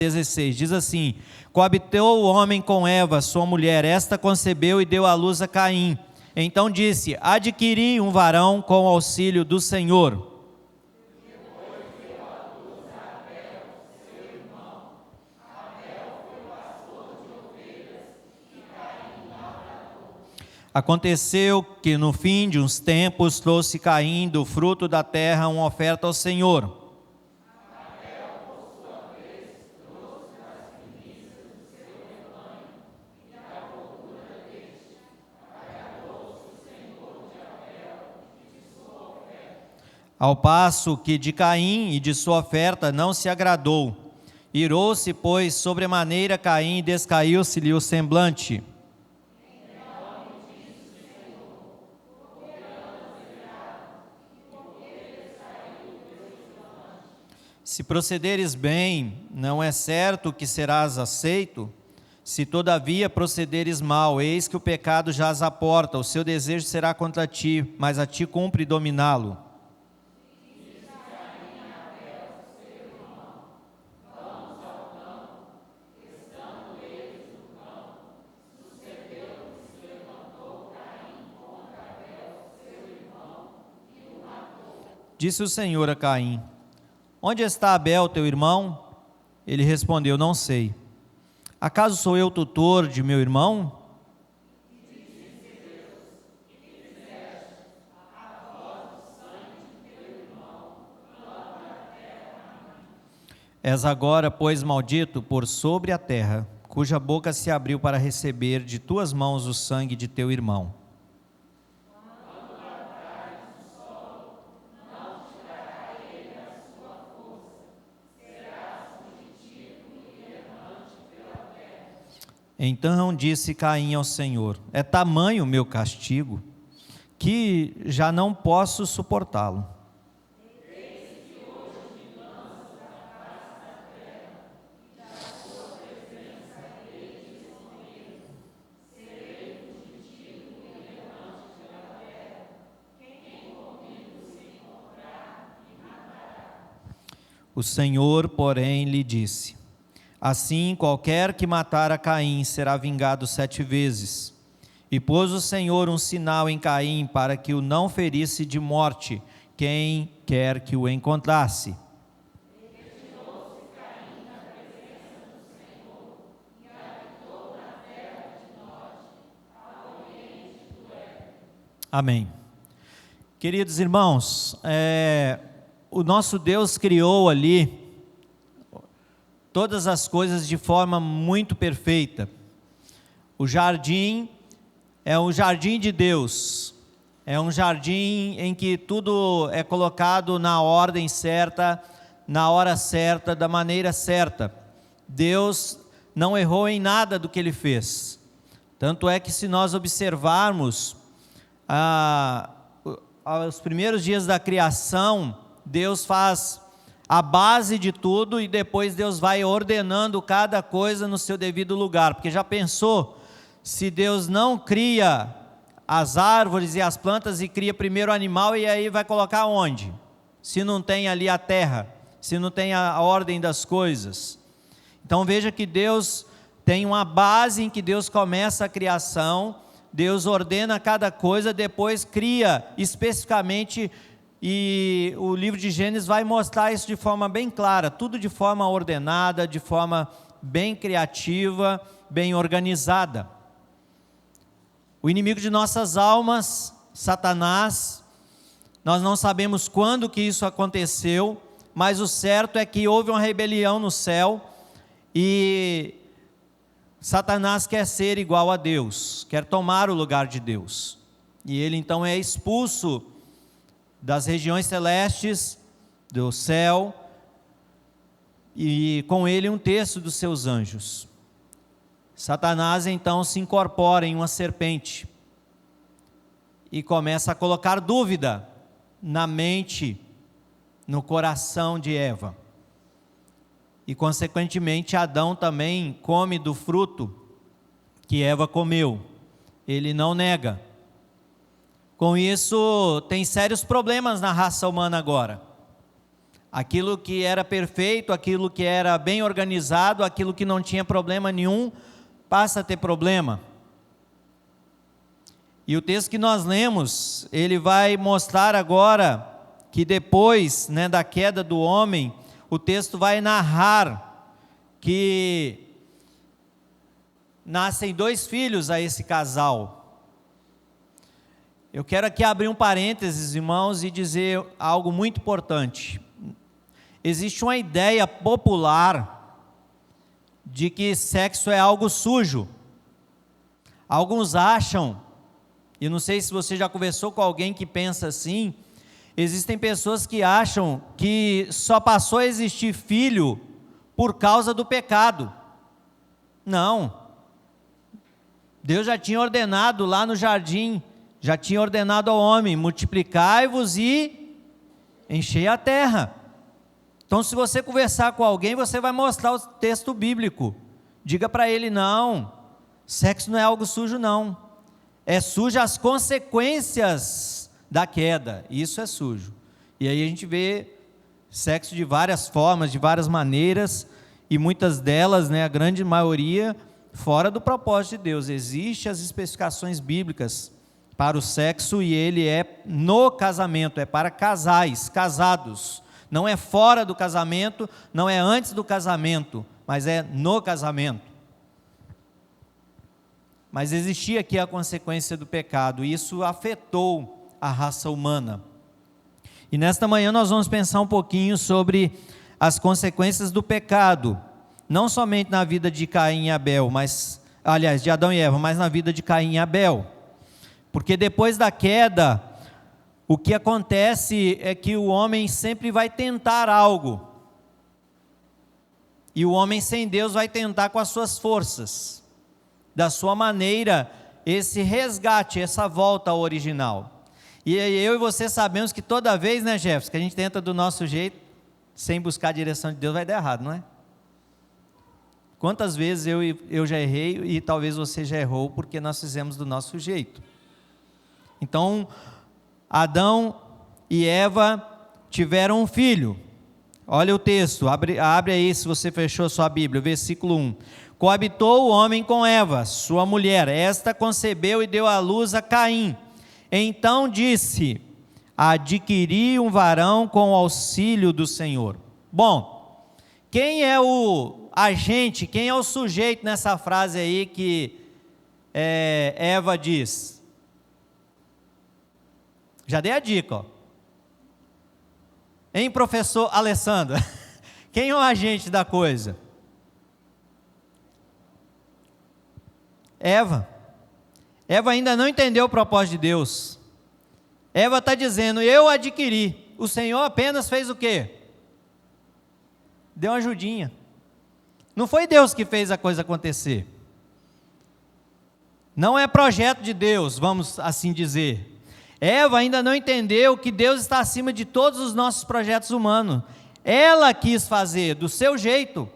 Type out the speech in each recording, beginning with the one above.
16, diz assim: coabitou o homem com Eva, sua mulher, esta concebeu e deu à luz a Caim. Então disse: adquiri um varão com o auxílio do Senhor. Aconteceu que no fim de uns tempos trouxe Caim do fruto da terra uma oferta ao Senhor. Ao passo que de Caim e de sua oferta não se agradou. Irou-se, pois, sobremaneira Caim e descaiu-se-lhe o semblante. Se procederes bem, não é certo que serás aceito? Se todavia procederes mal, eis que o pecado jaz à porta, o seu desejo será contra ti, mas a ti cumpre dominá-lo. Disse o Senhor a Caim: onde está Abel, teu irmão? Ele respondeu: não sei. Acaso sou eu tutor de meu irmão? És agora, pois, maldito por sobre a terra, cuja boca se abriu para receber de tuas mãos o sangue de teu irmão. Então disse Caim ao Senhor: é tamanho o meu castigo, que já não posso suportá-lo. O Senhor, porém, lhe disse: assim, qualquer que matar a Caim será vingado 7 vezes. E pôs o Senhor um sinal em Caim para que o não ferisse de morte quem quer que o encontrasse. Amém. Queridos irmãos, o nosso Deus criou ali todas as coisas de forma muito perfeita. O jardim é um jardim de Deus, é um jardim em que tudo é colocado na ordem certa, na hora certa, da maneira certa. Deus não errou em nada do que Ele fez. Tanto é que, se nós observarmos os primeiros dias da criação, Deus faz a base de tudo e depois Deus vai ordenando cada coisa no seu devido lugar. Porque já pensou, se Deus não cria as árvores e as plantas e cria primeiro o animal, e aí vai colocar onde? Se não tem ali a terra, se não tem a ordem das coisas. Então veja que Deus tem uma base em que Deus começa a criação, Deus ordena cada coisa, depois cria especificamente. E o livro de Gênesis vai mostrar isso de forma bem clara, tudo de forma ordenada, de forma bem criativa, bem organizada. O inimigo de nossas almas, Satanás, nós não sabemos quando que isso aconteceu, mas o certo é que houve uma rebelião no céu e Satanás quer ser igual a Deus, quer tomar o lugar de Deus. E ele então é expulso das regiões celestes, do céu, e com ele um terço dos seus anjos. Satanás então se incorpora em uma serpente e começa a colocar dúvida na mente, no coração de Eva. E consequentemente Adão também come do fruto que Eva comeu. Ele não nega. Com isso, tem sérios problemas na raça humana agora. Aquilo que era perfeito, aquilo que era bem organizado, aquilo que não tinha problema nenhum, passa a ter problema. E o texto que nós lemos, ele vai mostrar agora que depois, da queda do homem, o texto vai narrar que nascem 2 filhos a esse casal. Eu quero aqui abrir um parênteses, irmãos, e dizer algo muito importante. Existe uma ideia popular de que sexo é algo sujo. Alguns acham, e não sei se você já conversou com alguém que pensa assim, existem pessoas que acham que só passou a existir filho por causa do pecado. Não. Deus já tinha ordenado lá no jardim, já tinha ordenado ao homem, multiplicai-vos e enchei a terra. Então, se você conversar com alguém, você vai mostrar o texto bíblico. Diga para ele, não, sexo não é algo sujo, não. É sujo as consequências da queda, isso é sujo. E aí a gente vê sexo de várias formas, de várias maneiras, e muitas delas, a grande maioria, fora do propósito de Deus. Existem as especificações bíblicas para o sexo, e ele é no casamento, é para casais, casados. Não é fora do casamento, não é antes do casamento, mas é no casamento. Mas existia aqui a consequência do pecado, e isso afetou a raça humana. E nesta manhã nós vamos pensar um pouquinho sobre as consequências do pecado, não somente na vida de Caim e Abel, de Adão e Eva, mas na vida de Caim e Abel. Porque depois da queda, o que acontece é que o homem sempre vai tentar algo. E o homem sem Deus vai tentar com as suas forças, da sua maneira, esse resgate, essa volta ao original. E eu e você sabemos que toda vez, Jefferson, que a gente tenta do nosso jeito, sem buscar a direção de Deus, vai dar errado, não é? Quantas vezes eu já errei e talvez você já errou, porque nós fizemos do nosso jeito. Então, Adão e Eva tiveram um filho. Olha o texto, abre aí se você fechou sua Bíblia, versículo 1. Coabitou o homem com Eva, sua mulher. Esta concebeu e deu à luz a Caim. Então disse: adquiri um varão com o auxílio do Senhor. Bom, quem é o agente, quem é o sujeito nessa frase aí que Eva diz? Já dei a dica, ó. Hein, professor Alessandro? Quem é o agente da coisa? Eva. Eva ainda não entendeu o propósito de Deus. Eva está dizendo, eu adquiri. O Senhor apenas fez o quê? Deu uma ajudinha. Não foi Deus que fez a coisa acontecer. Não é projeto de Deus, vamos assim dizer. Eva ainda não entendeu que Deus está acima de todos os nossos projetos humanos. Ela quis fazer do seu jeito.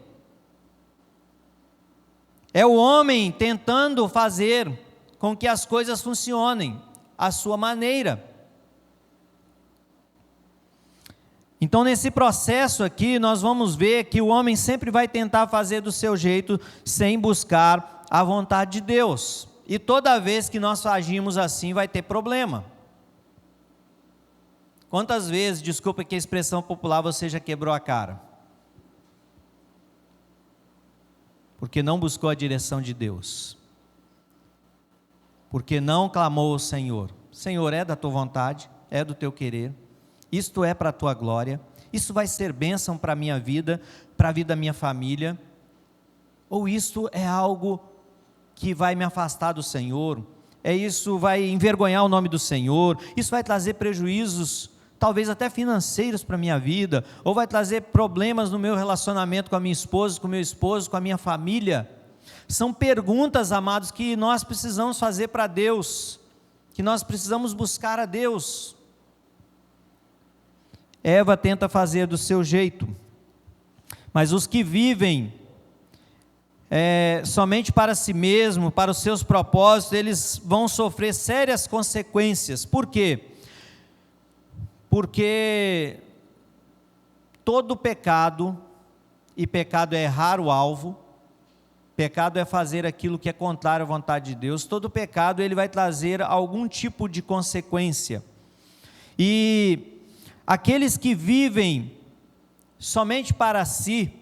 É o homem tentando fazer com que as coisas funcionem à sua maneira. Então, nesse processo aqui, nós vamos ver que o homem sempre vai tentar fazer do seu jeito, sem buscar a vontade de Deus. E toda vez que nós agimos assim, vai ter problema. Quantas vezes, desculpa que a expressão popular, você já quebrou a cara? Porque não buscou a direção de Deus. Porque não clamou ao Senhor. Senhor, é da tua vontade, é do teu querer. Isto é para a tua glória. Isso vai ser bênção para a minha vida, para a vida da minha família. Ou isto é algo que vai me afastar do Senhor. Isso vai envergonhar o nome do Senhor. Isso vai trazer prejuízos, talvez até financeiros para a minha vida, ou vai trazer problemas no meu relacionamento com a minha esposa, com o meu esposo, com a minha família. São perguntas, amados, que nós precisamos fazer para Deus, que nós precisamos buscar a Deus. Eva tenta fazer do seu jeito, mas os que vivem somente para si mesmo, para os seus propósitos, eles vão sofrer sérias consequências. Por quê? Porque todo pecado, e pecado é errar o alvo, pecado é fazer aquilo que é contrário à vontade de Deus, todo pecado ele vai trazer algum tipo de consequência. E aqueles que vivem somente para si,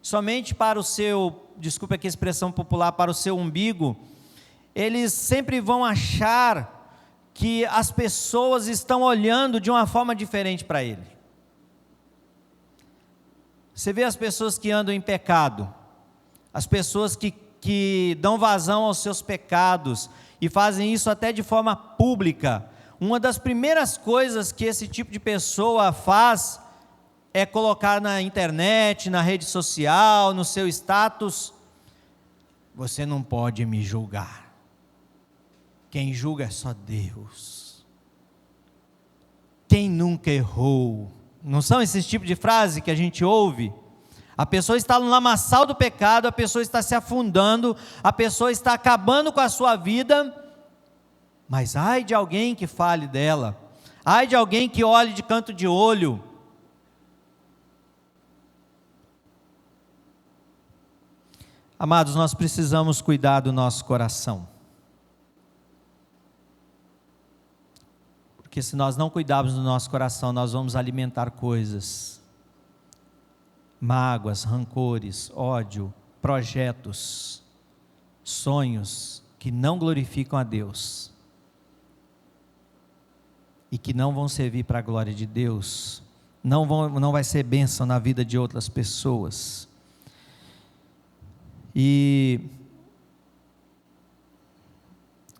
somente para o seu, desculpa aqui a expressão popular, para o seu umbigo, eles sempre vão achar que as pessoas estão olhando de uma forma diferente para ele. Você vê as pessoas que andam em pecado, as pessoas que dão vazão aos seus pecados, e fazem isso até de forma pública. Uma das primeiras coisas que esse tipo de pessoa faz é colocar na internet, na rede social, no seu status: você não pode me julgar, quem julga é só Deus, quem nunca errou. Não são esses tipos de frase que a gente ouve? A pessoa está no lamaçal do pecado, a pessoa está se afundando, a pessoa está acabando com a sua vida, mas ai de alguém que fale dela, ai de alguém que olhe de canto de olho. Amados, nós precisamos cuidar do nosso coração, porque se nós não cuidarmos do nosso coração, nós vamos alimentar coisas, mágoas, rancores, ódio, projetos, sonhos que não glorificam a Deus e que não vão servir para a glória de Deus, não vai ser bênção na vida de outras pessoas. E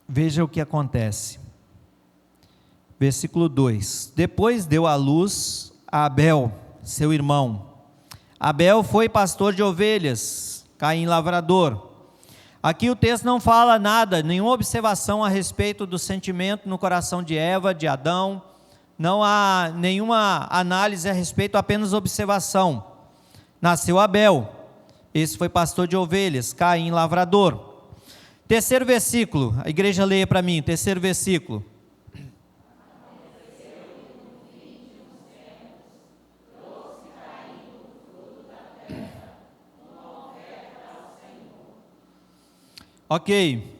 veja o que acontece. Versículo 2: depois deu à luz a Abel, seu irmão. Abel foi pastor de ovelhas, Caim lavrador. Aqui o texto não fala nada, nenhuma observação a respeito do sentimento no coração de Eva, de Adão. Não há nenhuma análise a respeito, apenas observação. Nasceu Abel, esse foi pastor de ovelhas, Caim lavrador. Terceiro versículo, a igreja leia para mim, terceiro versículo. Ok,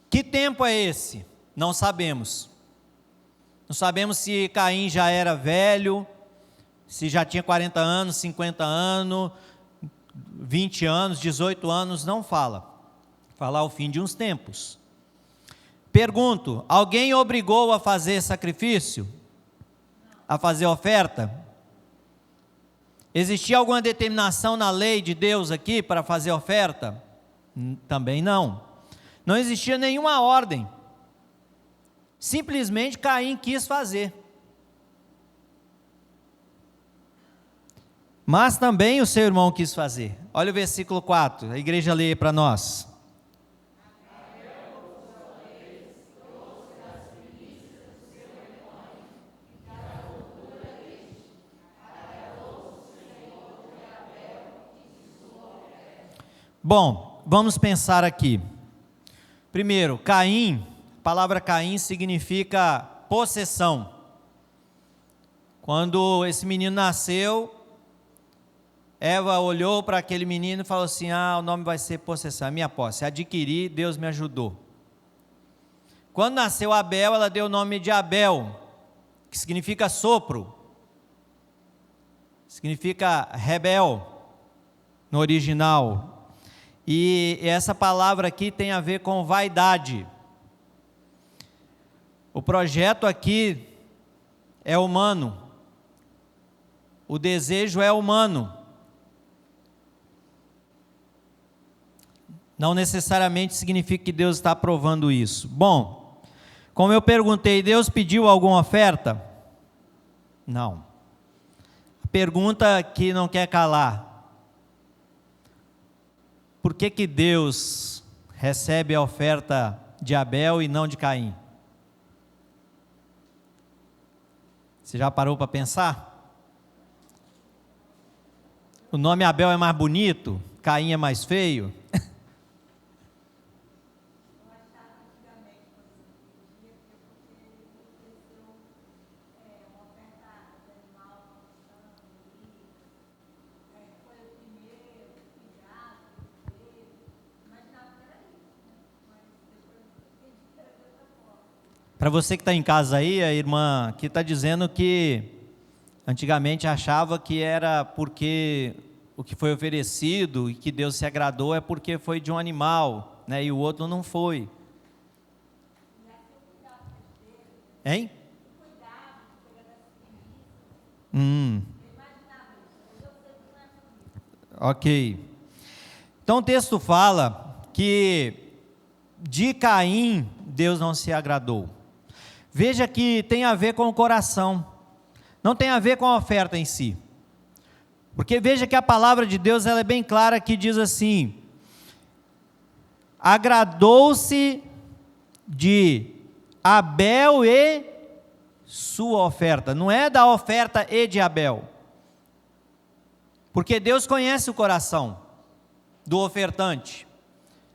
que tempo é esse? Não sabemos. Não sabemos se Caim já era velho, se já tinha 40 anos, 50 anos, 20 anos, 18 anos, não fala. Fala o fim de uns tempos. Pergunto, alguém obrigou a fazer sacrifício? A fazer oferta? Existia alguma determinação na lei de Deus aqui para fazer oferta? Também não. Não existia nenhuma ordem. Simplesmente Caim quis fazer. Mas também o seu irmão quis fazer. Olha o versículo 4, a igreja lê para nós. Bom, vamos pensar aqui. Primeiro, Caim, a palavra Caim significa possessão. Quando esse menino nasceu, Eva olhou para aquele menino e falou assim: o nome vai ser possessão, é minha posse, adquiri, Deus me ajudou. Quando nasceu Abel, ela deu o nome de Abel, que significa sopro, significa rebel, no original. E essa palavra aqui tem a ver com vaidade. O projeto aqui é humano, o desejo é humano. Não necessariamente significa que Deus está aprovando isso. Bom, como eu perguntei, Deus pediu alguma oferta? Não. A pergunta que não quer calar: por que Deus recebe a oferta de Abel e não de Caim? Você já parou para pensar? O nome Abel é mais bonito, Caim é mais feio? Para você que está em casa aí, a irmã aqui está dizendo que antigamente achava que era porque o que foi oferecido e que Deus se agradou é porque foi de um animal, né? E o outro não foi. Hein? Ok. Então o texto fala que de Caim Deus não se agradou. Veja que tem a ver com o coração, não tem a ver com a oferta em si. Porque veja que a palavra de Deus ela é bem clara, que diz assim: agradou-se de Abel e sua oferta. Não é da oferta e de Abel. Porque Deus conhece o coração do ofertante.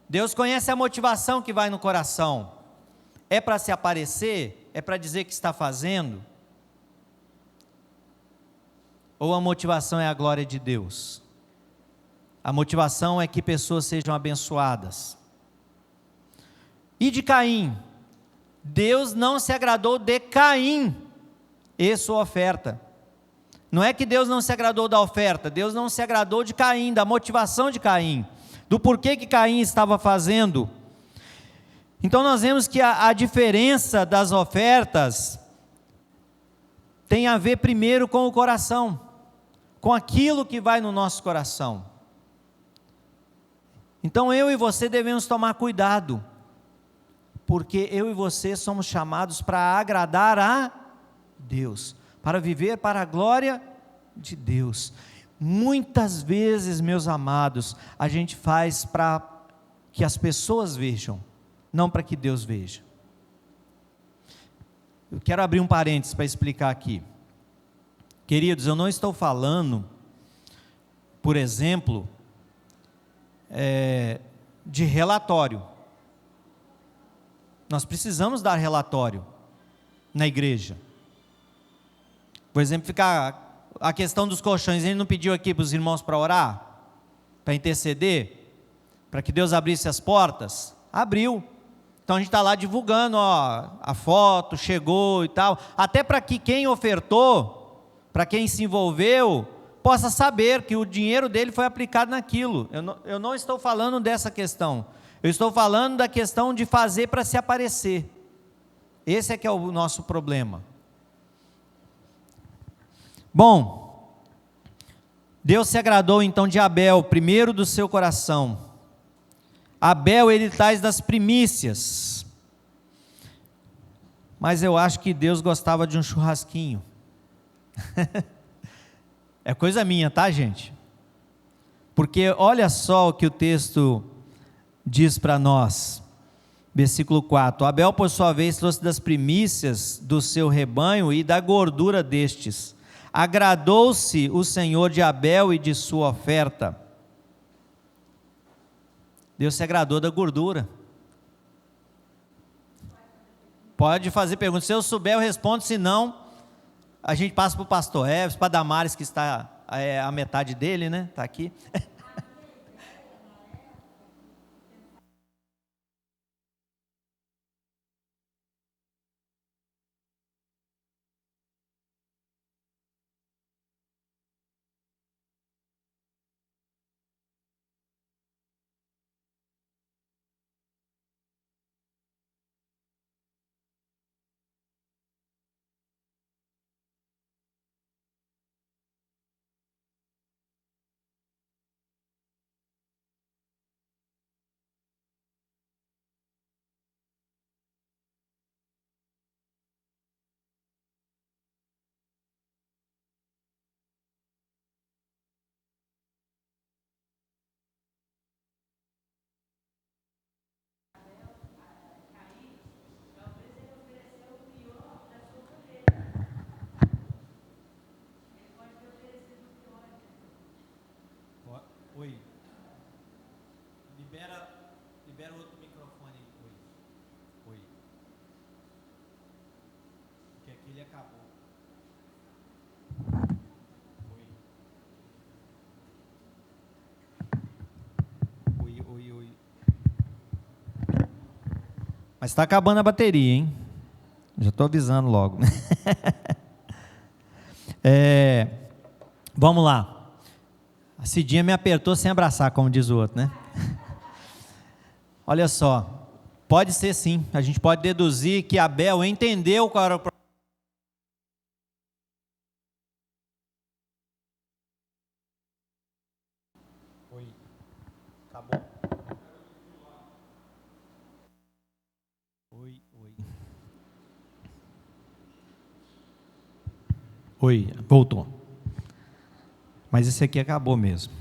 Deus conhece a motivação que vai no coração. É para se aparecer? É para dizer que está fazendo? Ou a motivação é a glória de Deus? A motivação é que pessoas sejam abençoadas. E de Caim? Deus não se agradou de Caim e sua oferta. Não é que Deus não se agradou da oferta, Deus não se agradou de Caim, da motivação de Caim, do porquê que Caim estava fazendo. Então nós vemos que a diferença das ofertas tem a ver primeiro com o coração, com aquilo que vai no nosso coração. Então eu e você devemos tomar cuidado, porque eu e você somos chamados para agradar a Deus, para viver para a glória de Deus. Muitas vezes, meus amados, a gente faz para que as pessoas vejam, não para que Deus veja. Eu quero abrir um parênteses para explicar aqui. Queridos, eu não estou falando, por exemplo, de relatório. Nós precisamos dar relatório na igreja. Por exemplificar a questão dos colchões, ele não pediu aqui para os irmãos para orar, para interceder, para que Deus abrisse as portas? Abriu. Então a gente está lá divulgando, ó, a foto, chegou e tal, até para que quem ofertou, para quem se envolveu, possa saber que o dinheiro dele foi aplicado naquilo. Eu não estou falando dessa questão, eu estou falando da questão de fazer para se aparecer. Esse é que é o nosso problema. Bom, Deus se agradou então de Abel, primeiro do seu coração. Abel, ele traz das primícias, mas eu acho que Deus gostava de um churrasquinho. É coisa minha, tá, gente? Porque olha só o que o texto diz para nós, versículo 4: Abel, por sua vez, trouxe das primícias do seu rebanho e da gordura destes. Agradou-se o Senhor de Abel e de sua oferta. Deus se agradou da gordura. Pode fazer perguntas, se eu souber eu respondo, se não, a gente passa para o pastor Eves, para Damares, que está a metade dele, né? Está aqui. Oi. Libera outro microfone aí. Oi. Porque aquele acabou. Oi. Mas está acabando a bateria, hein? Já estou avisando logo. Vamos lá. A Cidinha me apertou sem abraçar, como diz o outro, né? Olha só, pode ser sim, a gente pode deduzir que Abel entendeu qual era o problema. Oi, acabou? Oi. Oi, voltou. Mas esse aqui acabou mesmo.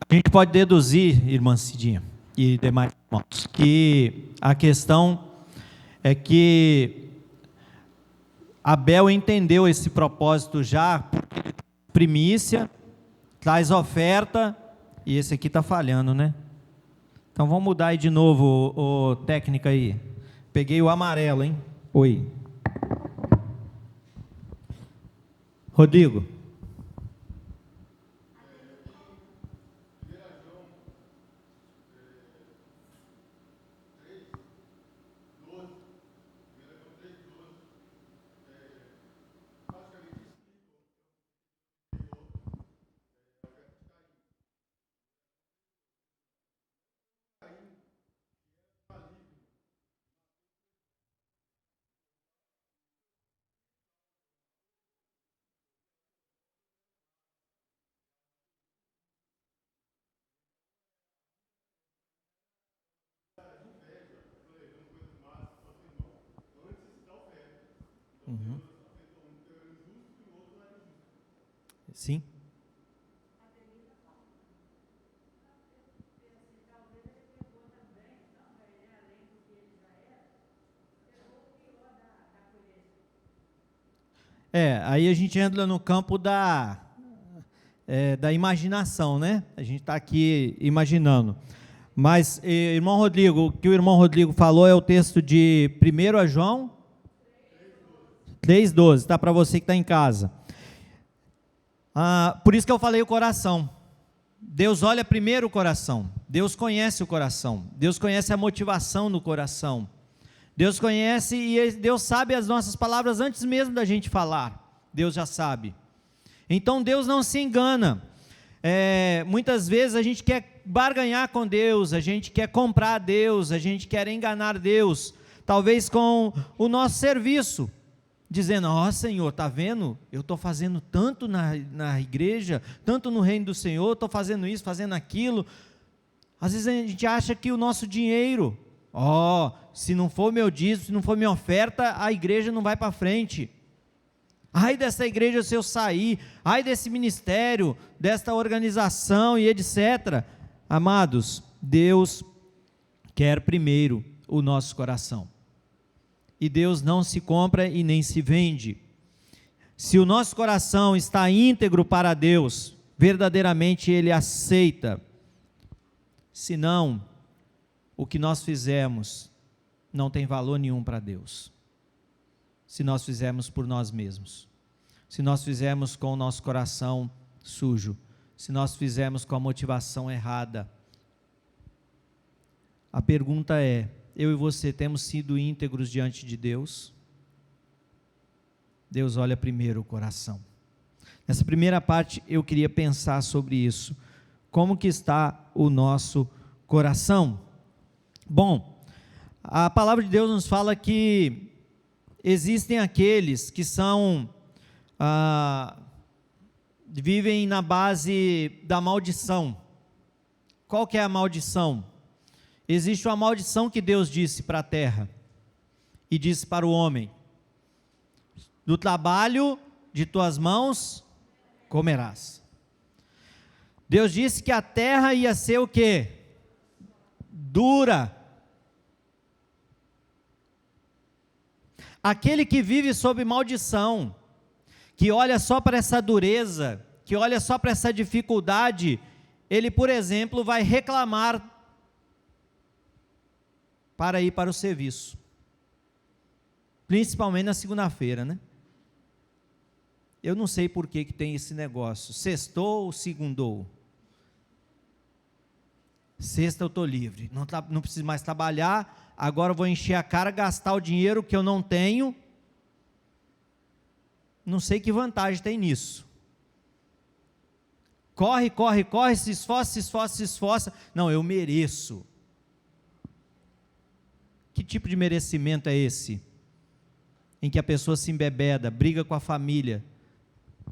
A gente pode deduzir, irmã Cidinha e demais irmãos, que a questão é que Abel entendeu esse propósito já, porque primícia, traz oferta, e esse aqui está falhando, né? Então vamos mudar aí de novo, o técnica aí. Peguei o amarelo, hein? Oi. Rodrigo. Uhum. Sim. Aí a gente entra no campo da imaginação, né? A gente está aqui imaginando. Mas, irmão Rodrigo, o que o irmão Rodrigo falou é o texto de 1 João 3,12, está para você que está em casa. Por isso que eu falei o coração. Deus olha primeiro o coração. Deus conhece o coração. Deus conhece a motivação no coração. Deus conhece e Deus sabe as nossas palavras antes mesmo da gente falar. Deus já sabe. Então Deus não se engana. Muitas vezes a gente quer barganhar com Deus, a gente quer comprar Deus, a gente quer enganar Deus, talvez com o nosso serviço, dizendo: ó Senhor, está vendo? Eu estou fazendo tanto na igreja, tanto no reino do Senhor, estou fazendo isso, fazendo aquilo. Às vezes a gente acha que o nosso dinheiro, se não for meu dízimo, se não for minha oferta, a igreja não vai para frente. Ai dessa igreja se eu sair, ai desse ministério, desta organização e etc. Amados, Deus quer primeiro o nosso coração. E Deus não se compra e nem se vende. Se o nosso coração está íntegro para Deus, verdadeiramente Ele aceita. Senão, o que nós fizemos não tem valor nenhum para Deus. Se nós fizermos por nós mesmos, se nós fizermos com o nosso coração sujo, se nós fizermos com a motivação errada. A pergunta é: eu e você temos sido íntegros diante de Deus? Deus olha primeiro o coração. Nessa primeira parte eu queria pensar sobre isso. Como que está o nosso coração? Bom, a palavra de Deus nos fala que existem aqueles que vivem na base da maldição. Qual que é a maldição? Existe uma maldição que Deus disse para a terra e disse para o homem: do trabalho de tuas mãos comerás. Deus disse que a terra ia ser o quê? Dura. Aquele que vive sob maldição, que olha só para essa dureza, que olha só para essa dificuldade, ele, por exemplo, vai reclamar para ir para o serviço, principalmente na segunda-feira, né? Eu não sei por que tem esse negócio, sextou ou segundou. sexta eu estou livre, não preciso mais trabalhar, agora eu vou encher a cara, gastar o dinheiro que eu não tenho. Não sei que vantagem tem nisso. Corre, corre, corre, se esforça, se esforça, se esforça. Não, eu mereço. Que tipo de merecimento é esse? Em que a pessoa se embebeda, briga com a família,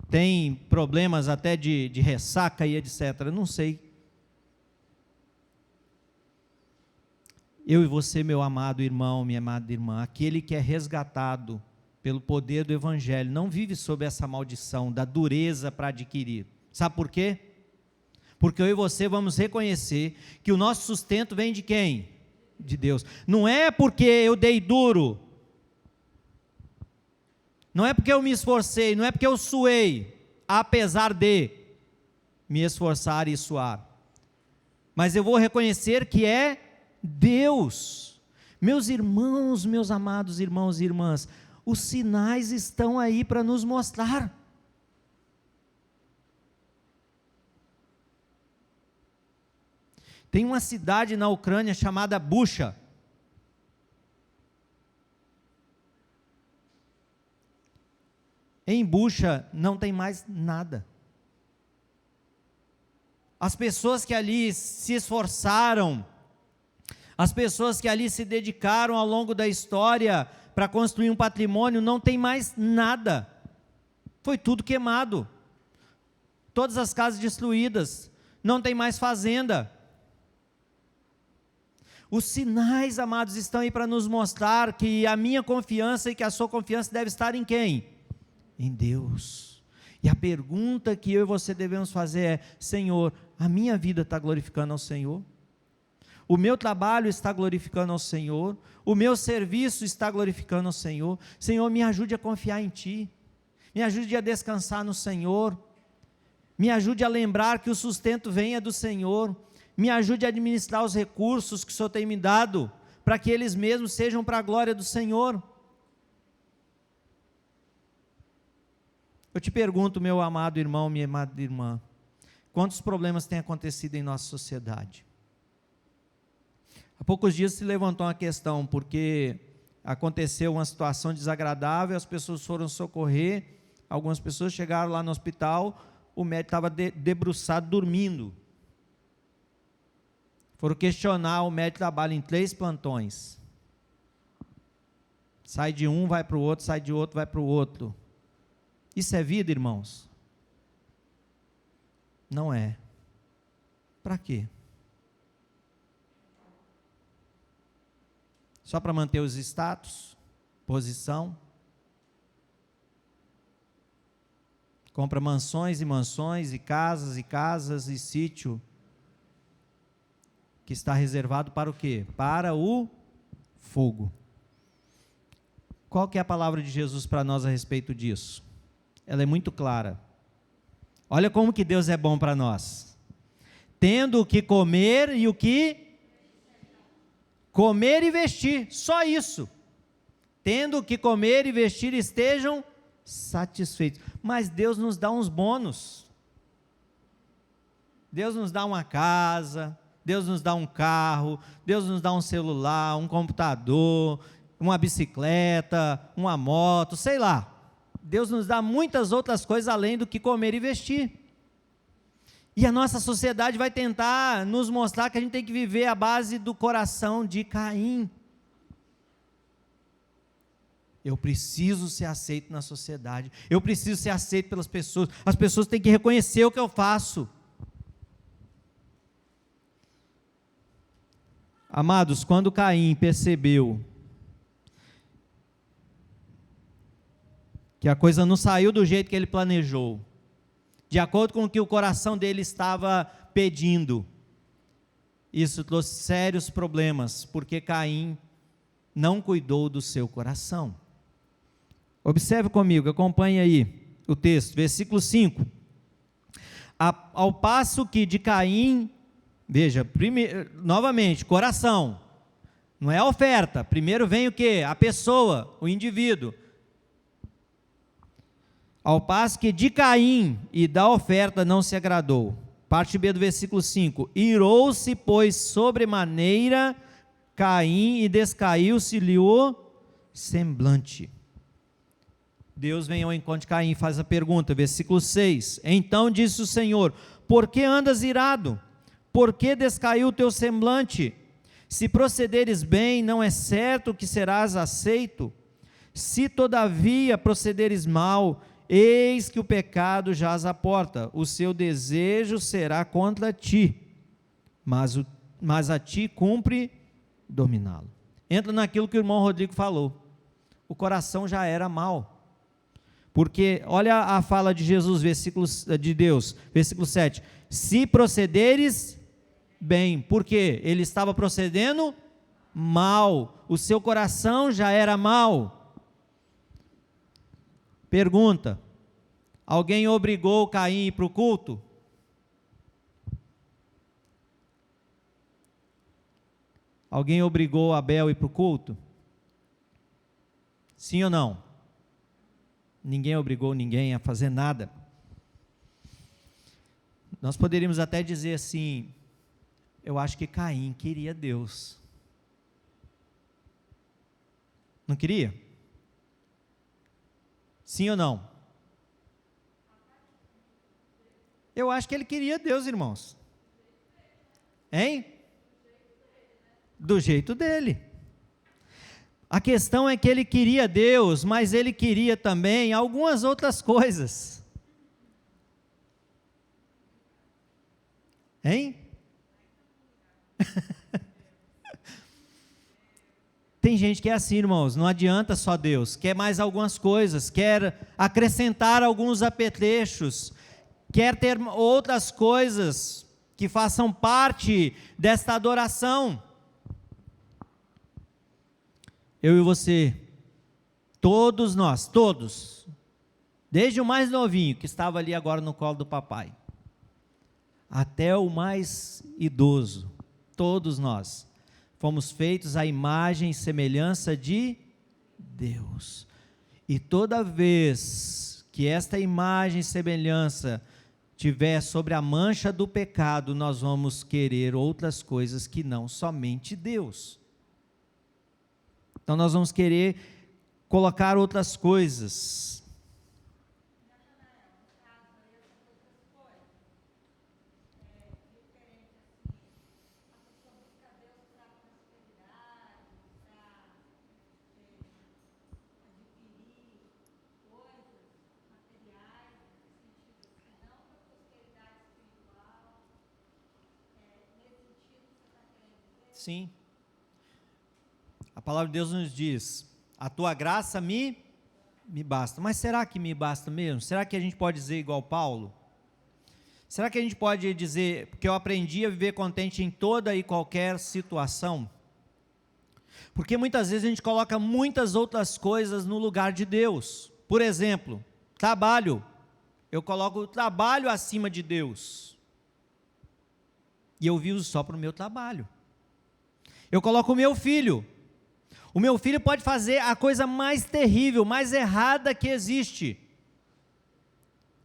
tem problemas até de ressaca e etc. Não sei. Eu e você, meu amado irmão, minha amada irmã, aquele que é resgatado pelo poder do Evangelho, não vive sob essa maldição da dureza para adquirir. Sabe por quê? Porque eu e você vamos reconhecer que o nosso sustento vem de quem? De Deus. Não é porque eu dei duro, não é porque eu me esforcei, não é porque eu suei, apesar de me esforçar e suar, mas eu vou reconhecer que é Deus. Meus irmãos, meus amados irmãos e irmãs, os sinais estão aí para nos mostrar. Tem uma cidade na Ucrânia chamada Bucha. Em Bucha não tem mais nada. As pessoas que ali se esforçaram, as pessoas que ali se dedicaram ao longo da história para construir um patrimônio, não tem mais nada. Foi tudo queimado. Todas as casas destruídas, não tem mais fazenda. Os sinais, amados, estão aí para nos mostrar que a minha confiança e que a sua confiança deve estar em quem? Em Deus. E a pergunta que eu e você devemos fazer é: Senhor, a minha vida está glorificando ao Senhor? O meu trabalho está glorificando ao Senhor? O meu serviço está glorificando ao Senhor? Senhor, me ajude a confiar em Ti, me ajude a descansar no Senhor, me ajude a lembrar que o sustento venha do Senhor, me ajude a administrar os recursos que o Senhor tem me dado, para que eles mesmos sejam para a glória do Senhor. Eu te pergunto, meu amado irmão, minha amada irmã, quantos problemas têm acontecido em nossa sociedade? Há poucos dias se levantou uma questão, porque aconteceu uma situação desagradável, as pessoas foram socorrer, algumas pessoas chegaram lá no hospital, o médico estava debruçado, dormindo. Foram questionar, o médico trabalha em 3 plantões. Sai de um, vai para o outro, sai de outro, vai para o outro. Isso é vida, irmãos? Não é. Para quê? Só para manter os status, posição? Compra mansões e mansões, e casas e sítio, que está reservado para o quê? Para o fogo. Qual que é a palavra de Jesus para nós a respeito disso? Ela é muito clara. Olha como que Deus é bom para nós. Tendo o que comer e o que? Comer e vestir, só isso. Tendo o que comer e vestir, estejam satisfeitos. Mas Deus nos dá uns bônus. Deus nos dá uma casa, Deus nos dá um carro, Deus nos dá um celular, um computador, uma bicicleta, uma moto, sei lá. Deus nos dá muitas outras coisas além do que comer e vestir. E a nossa sociedade vai tentar nos mostrar que a gente tem que viver à base do coração de Caim. Eu preciso ser aceito na sociedade, eu preciso ser aceito pelas pessoas, as pessoas têm que reconhecer o que eu faço. Amados, quando Caim percebeu que a coisa não saiu do jeito que ele planejou, de acordo com o que o coração dele estava pedindo, isso trouxe sérios problemas, porque Caim não cuidou do seu coração. Observe comigo, acompanhe aí o texto, versículo 5. Ao passo que de Caim, veja, novamente, coração, não é a oferta, primeiro vem o quê? A pessoa, o indivíduo. Ao passo que de Caim e da oferta não se agradou, parte B do versículo 5, irou-se, pois, sobremaneira Caim e descaiu-se-lhe o semblante. Deus vem ao encontro de Caim e faz a pergunta, versículo 6, então disse o Senhor, por que andas irado? Por que descaiu o teu semblante? Se procederes bem, não é certo que serás aceito? Se todavia procederes mal, eis que o pecado jaz à porta, o seu desejo será contra ti, mas a ti cumpre dominá-lo. Entra naquilo que o irmão Rodrigo falou, o coração já era mau, porque olha a fala de Jesus, de Deus, versículo 7, se procederes bem, porque ele estava procedendo mal, o seu coração já era mau. Pergunta, alguém obrigou Caim a ir para o culto? Alguém obrigou Abel a ir para o culto? Sim ou não? Ninguém obrigou ninguém a fazer nada. Nós poderíamos até dizer assim, eu acho que Caim queria Deus. Não queria? Sim ou não? Eu acho que ele queria Deus, irmãos. Hein? Do jeito dele. A questão é que ele queria Deus, mas ele queria também algumas outras coisas. Hein? Tem gente que é assim, irmãos, não adianta só Deus, quer mais algumas coisas, quer acrescentar alguns apetrechos, quer ter outras coisas que façam parte desta adoração. Eu e você, todos nós, todos, desde o mais novinho que estava ali agora no colo do papai, até o mais idoso, todos nós, fomos feitos à imagem e semelhança de Deus. E toda vez que esta imagem e semelhança tiver sobre a mancha do pecado, nós vamos querer outras coisas que não somente Deus. Então nós vamos querer colocar outras coisas. Sim. A palavra de Deus nos diz, a tua graça me basta. Mas será que me basta mesmo? Será que a gente pode dizer igual Paulo? Será que a gente pode dizer, porque eu aprendi a viver contente em toda e qualquer situação? Porque muitas vezes a gente coloca muitas outras coisas no lugar de Deus. Por exemplo, trabalho. Eu coloco o trabalho acima de Deus. E eu vivo só para o meu trabalho. Eu coloco o meu filho. O meu filho pode fazer a coisa mais terrível, mais errada que existe.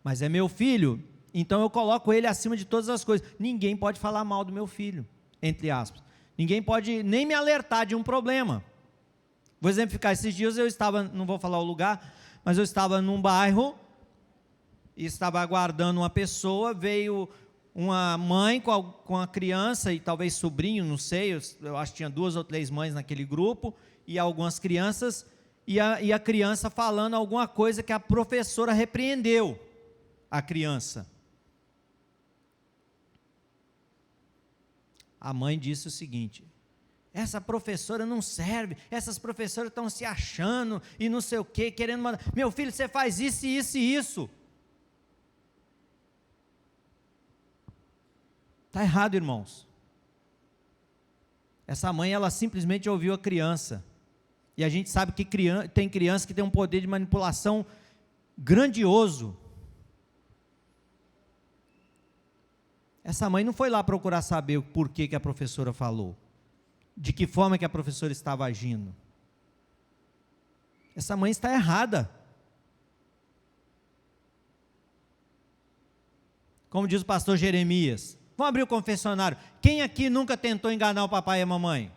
Mas é meu filho, então eu coloco ele acima de todas as coisas. Ninguém pode falar mal do meu filho, entre aspas. Ninguém pode nem me alertar de um problema. Vou exemplificar, esses dias eu estava, não vou falar o lugar, mas eu estava num bairro, e estava aguardando uma pessoa, veio uma mãe com a criança, e talvez sobrinho, não sei, eu acho que tinha 2 ou 3 mães naquele grupo, e algumas crianças, e a criança falando alguma coisa que a professora repreendeu a criança. A mãe disse o seguinte, essa professora não serve, essas professoras estão se achando, e não sei o que, querendo mandar, meu filho, você faz isso, isso e isso. Está errado, irmãos. Essa mãe, ela simplesmente ouviu a criança, e a gente sabe que tem criança que tem um poder de manipulação grandioso. Essa mãe não foi lá procurar saber o porquê que a professora falou, de que forma que a professora estava agindo. Essa mãe está errada. Como diz o pastor Jeremias. Vamos abrir o confessionário. Quem aqui nunca tentou enganar o papai e a mamãe?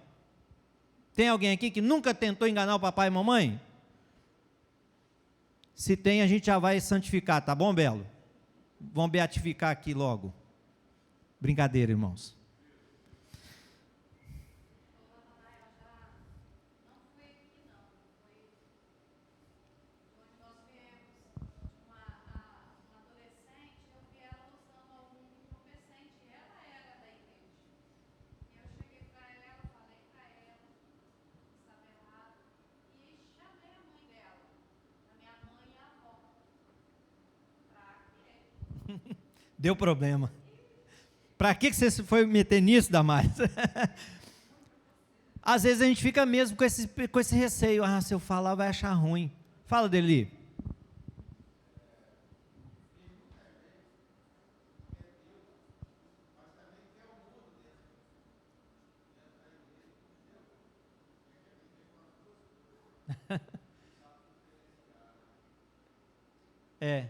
Tem alguém aqui que nunca tentou enganar o papai e a mamãe? Se tem, a gente já vai santificar, tá bom, Belo? Vamos beatificar aqui logo. Brincadeira, irmãos. Deu problema. Para que você foi meter nisso, Damares? Às vezes a gente fica mesmo com esse receio. Ah, se eu falar vai achar ruim. Fala, Deli. É.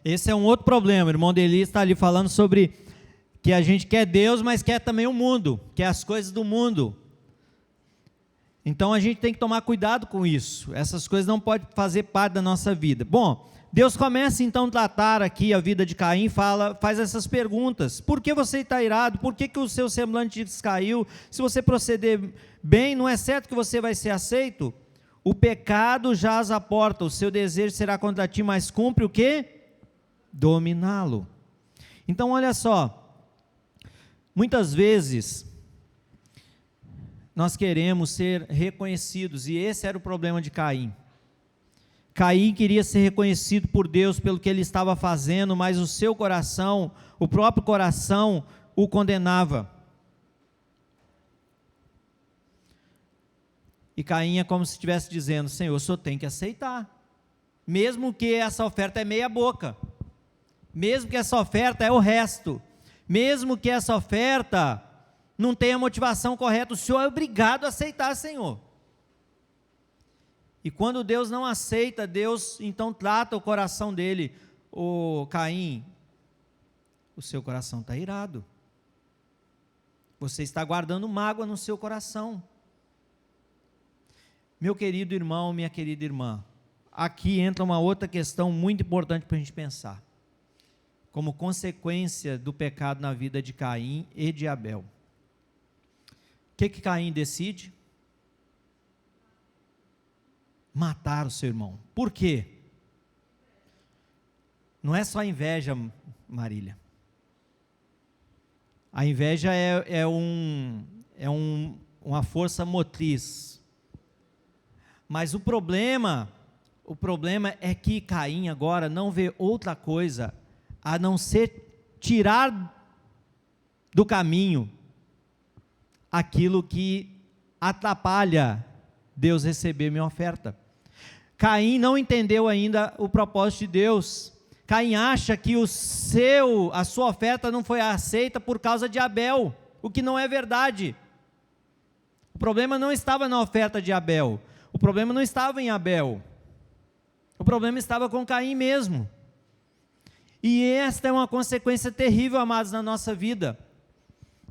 Esse é um outro problema. O irmão Deli está ali falando sobre que a gente quer Deus, mas quer também o mundo, quer as coisas do mundo. Então a gente tem que tomar cuidado com isso. Essas coisas não podem fazer parte da nossa vida. Bom, Deus começa então a tratar aqui a vida de Caim, faz essas perguntas. Por que você está irado? Por que o seu semblante descaiu? Se você proceder bem, não é certo que você vai ser aceito? O pecado jaz à porta, o seu desejo será contra ti, mas cumpre o quê? Dominá-lo. Então olha só, muitas vezes nós queremos ser reconhecidos, e esse era o problema de Caim. Caim queria ser reconhecido por Deus pelo que ele estava fazendo, mas o seu coração, o próprio coração, o condenava. E Caim é como se estivesse dizendo: Senhor, o senhor tem que aceitar, mesmo que essa oferta é meia boca, mesmo que essa oferta é o resto, mesmo que essa oferta não tenha a motivação correta, o senhor é obrigado a aceitar, Senhor. E quando Deus não aceita, Deus então trata o coração dele: ô Caim, o seu coração está irado, você está guardando mágoa no seu coração. Meu querido irmão, minha querida irmã, aqui entra uma outra questão muito importante para a gente pensar, como consequência do pecado na vida de Caim e de Abel. O que Caim decide? Matar o seu irmão. Por quê? Não é só inveja, Marília. A inveja uma força motriz. Mas o problema é que Caim agora não vê outra coisa a não ser tirar do caminho aquilo que atrapalha Deus receber minha oferta. Caim não entendeu ainda o propósito de Deus. Caim acha que a sua oferta não foi aceita por causa de Abel, o que não é verdade. O problema não estava na oferta de Abel, o problema não estava em Abel, o problema estava com Caim mesmo. E esta é uma consequência terrível, amados, na nossa vida.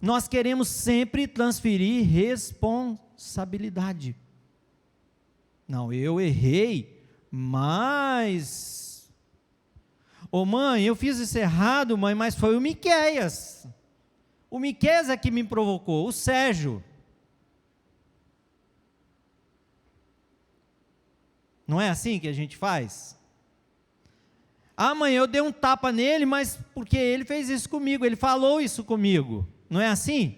Nós queremos sempre transferir responsabilidade. Não, eu errei, mas... Ô mãe, eu fiz isso errado, mãe, mas foi o Miqueias. O Miqueias é que me provocou, o Sérgio. Não é assim que a gente faz? Ah, mãe, eu dei um tapa nele, mas porque ele fez isso comigo, ele falou isso comigo. Não é assim?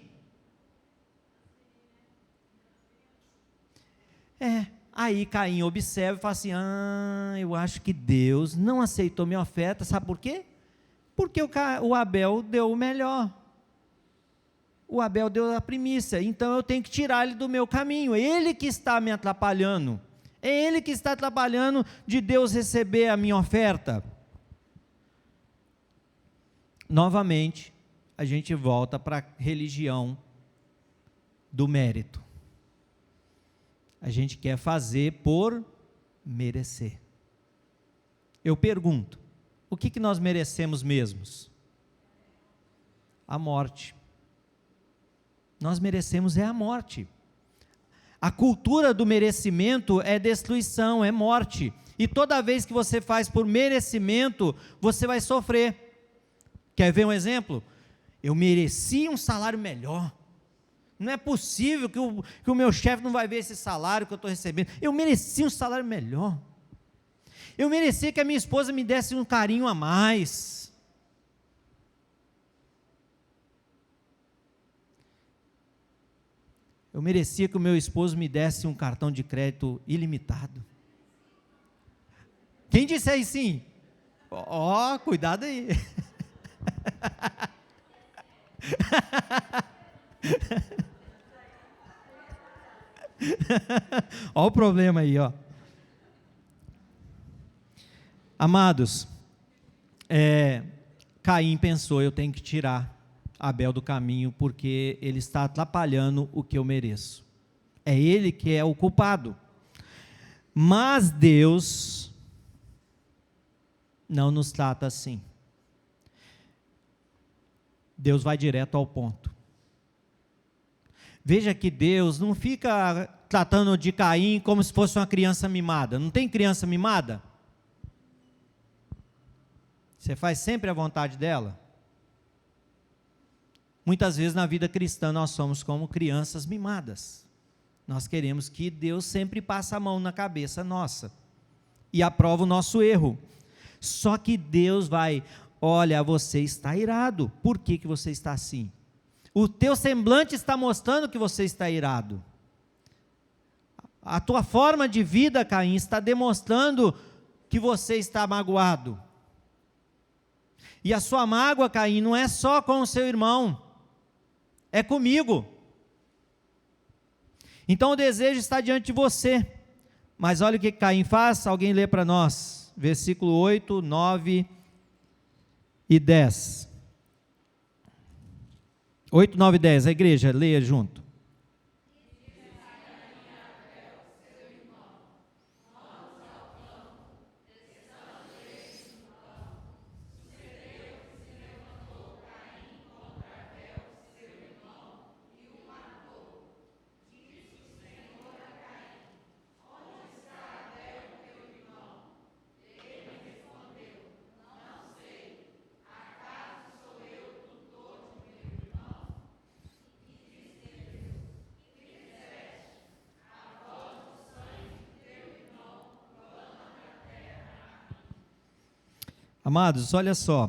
Aí Caim observa e fala assim: eu acho que Deus não aceitou minha oferta, sabe por quê? Porque o Abel deu o melhor. o Abel deu a primícia, então eu tenho que tirar ele do meu caminho, é ele que está me atrapalhando, é ele que está atrapalhando de Deus receber a minha oferta. Novamente, a gente volta para a religião do mérito. A gente quer fazer por merecer. Eu pergunto, o que nós merecemos mesmos? A morte. Nós merecemos a morte. A cultura do merecimento é destruição, é morte. E toda vez que você faz por merecimento, você vai sofrer. Quer ver um exemplo? Eu mereci um salário melhor. Não é possível que o meu chefe não vai ver esse salário que eu estou recebendo. Eu mereci um salário melhor. Eu mereci que a minha esposa me desse um carinho a mais. Eu merecia que o meu esposo me desse um cartão de crédito ilimitado. Quem disse aí sim? Ó, cuidado aí. Olha o problema aí, ó. Amados, Caim pensou, eu tenho que tirar Abel do caminho, porque ele está atrapalhando o que eu mereço. É ele que é o culpado. Mas Deus não nos trata assim. Deus vai direto ao ponto. Veja que Deus não fica tratando de Caim como se fosse uma criança mimada. Não tem criança mimada? Você faz sempre a vontade dela? Muitas vezes na vida cristã nós somos como crianças mimadas. Nós queremos que Deus sempre passe a mão na cabeça nossa e aprova o nosso erro. Só que Deus vai, olha, você está irado. Por que você está assim? O teu semblante está mostrando que você está irado. A tua forma de vida, Caim, está demonstrando que você está magoado. E a sua mágoa, Caim, não é só com o seu irmão, é comigo. Então o desejo está diante de você. Mas olha o que Caim faz, alguém lê para nós, versículo 8, 9 e 10. 8, 9 e 10, a igreja, leia junto. Amados, olha só,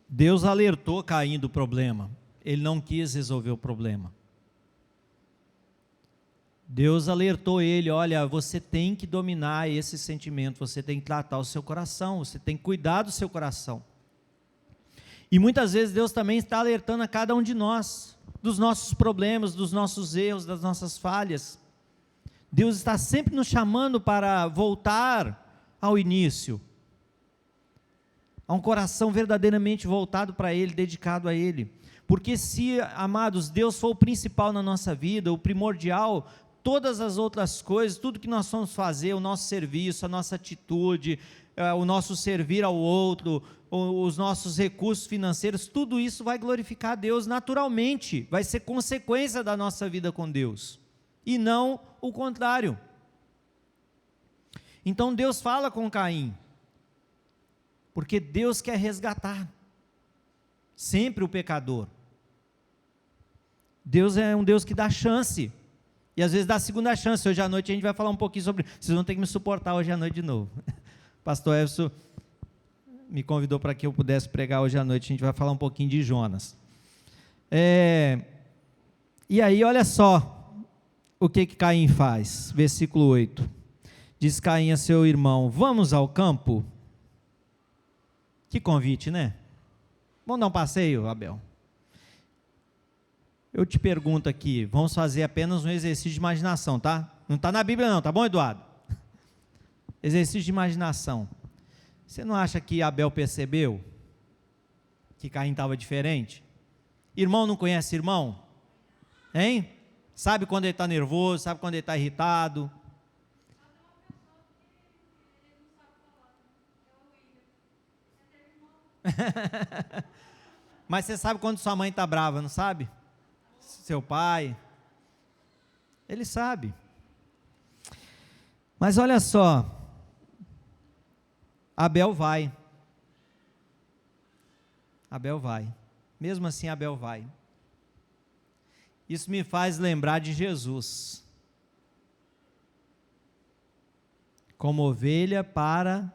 Deus alertou Caim do problema, ele não quis resolver o problema. Deus alertou ele, olha, você tem que dominar esse sentimento, você tem que tratar o seu coração, você tem que cuidar do seu coração. E muitas vezes Deus também está alertando a cada um de nós, dos nossos problemas, dos nossos erros, das nossas falhas. Deus está sempre nos chamando para voltar ao início, a um coração verdadeiramente voltado para Ele, dedicado a Ele. Porque se, amados, Deus for o principal na nossa vida, o primordial, todas as outras coisas, tudo que nós vamos fazer, o nosso serviço, a nossa atitude, o nosso servir ao outro, os nossos recursos financeiros, tudo isso vai glorificar a Deus naturalmente, vai ser consequência da nossa vida com Deus, e não o contrário. Então Deus fala com Caim, porque Deus quer resgatar sempre o pecador. Deus é um Deus que dá chance, e às vezes dá segunda chance. Hoje à noite a gente vai falar um pouquinho sobre, vocês vão ter que me suportar hoje à noite de novo. Pastor Everson me convidou para que eu pudesse pregar hoje à noite, a gente vai falar um pouquinho de Jonas. E aí olha só, o que Caim faz, versículo 8, diz Caim a seu irmão, vamos ao campo? Que convite, né? Vamos dar um passeio, Abel? Eu te pergunto aqui, vamos fazer apenas um exercício de imaginação, tá? Não está na Bíblia não, tá bom, Eduardo? Exercício de imaginação. Você não acha que Abel percebeu que Caim estava diferente? Irmão não conhece irmão? Hein? Sabe quando ele está nervoso, sabe quando ele está irritado? Mas você sabe quando sua mãe está brava, não sabe? Seu pai. Ele sabe. Mas olha só. Abel vai. Abel vai. Mesmo assim, Abel vai. Isso me faz lembrar de Jesus. Como ovelha para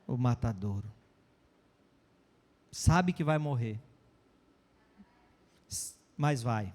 o matadouro. Sabe que vai morrer. Mas vai.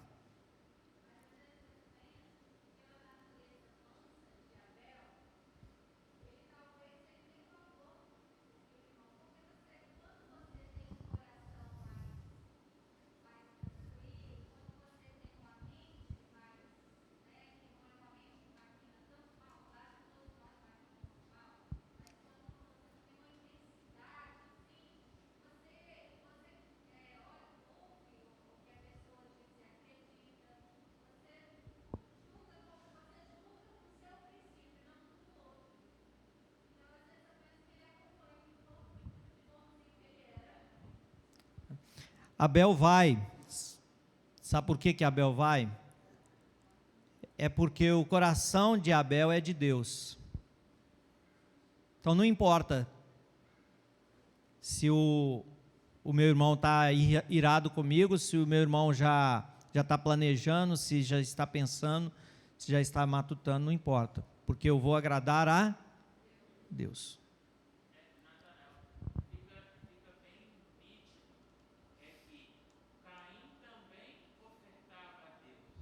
Abel vai. Sabe por que Abel vai? É porque o coração de Abel é de Deus. Então não importa se o meu irmão está irado comigo, se o meu irmão já está planejando, se já está pensando, se já está matutando, não importa. Porque eu vou agradar a Deus.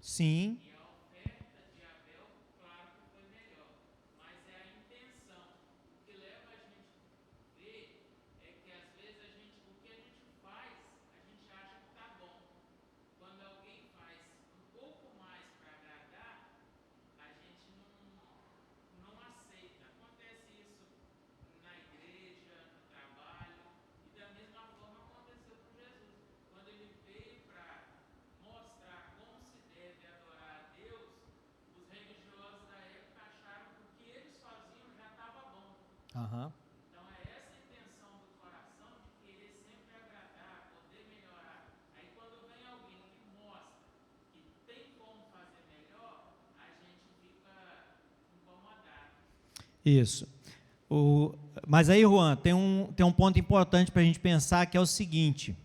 Sim. E a oferta de Abel, claro que foi melhor, mas é a intenção. O que leva a gente a ver é que às vezes o que a gente faz, a gente acha que está bom. Quando alguém faz um pouco mais para agradar, a gente não aceita. Acontece isso na igreja, no trabalho, e da mesma forma aconteceu com Jesus. Quando ele veio para mostrar como se deve adorar a Deus, os religiosos da época acharam que o que eles faziam já estava bom. Então é essa a intenção do coração de querer sempre agradar, poder melhorar. Aí quando vem alguém que mostra que tem como fazer melhor, a gente fica incomodado. Isso. Mas aí, Juan, tem um ponto importante para a gente pensar, que é o seguinte: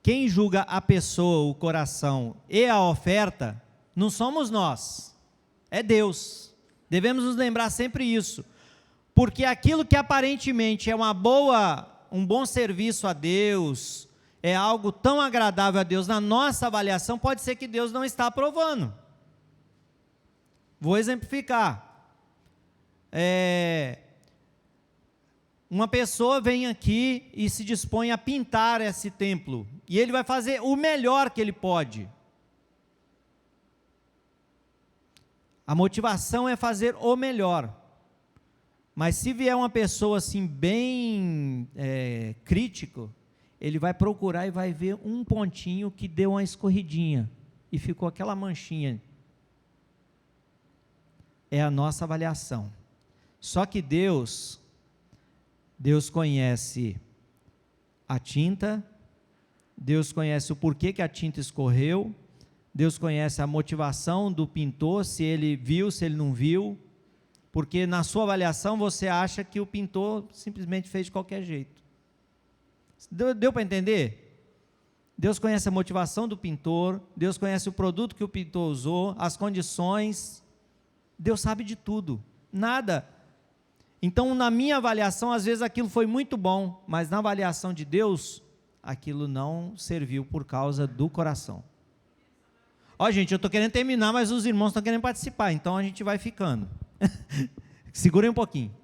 quem julga a pessoa, o coração e a oferta, não somos nós, é Deus. Devemos nos lembrar sempre isso, porque aquilo que aparentemente é um bom serviço a Deus, é algo tão agradável a Deus, na nossa avaliação, pode ser que Deus não está aprovando. Vou exemplificar. Uma pessoa vem aqui e se dispõe a pintar esse templo, e ele vai fazer o melhor que ele pode. A motivação é fazer o melhor. Mas se vier uma pessoa assim bem crítico, ele vai procurar e vai ver um pontinho que deu uma escorridinha e ficou aquela manchinha. É a nossa avaliação. Só que Deus conhece a tinta, Deus conhece o porquê que a tinta escorreu, Deus conhece a motivação do pintor, se ele viu, se ele não viu, porque na sua avaliação você acha que o pintor simplesmente fez de qualquer jeito. Deu para entender? Deus conhece a motivação do pintor, Deus conhece o produto que o pintor usou, as condições, Deus sabe de tudo, nada. Então, na minha avaliação, às vezes aquilo foi muito bom, mas na avaliação de Deus, aquilo não serviu por causa do coração. Ó, gente, eu estou querendo terminar, mas os irmãos estão querendo participar, então a gente vai ficando. Segurem um pouquinho.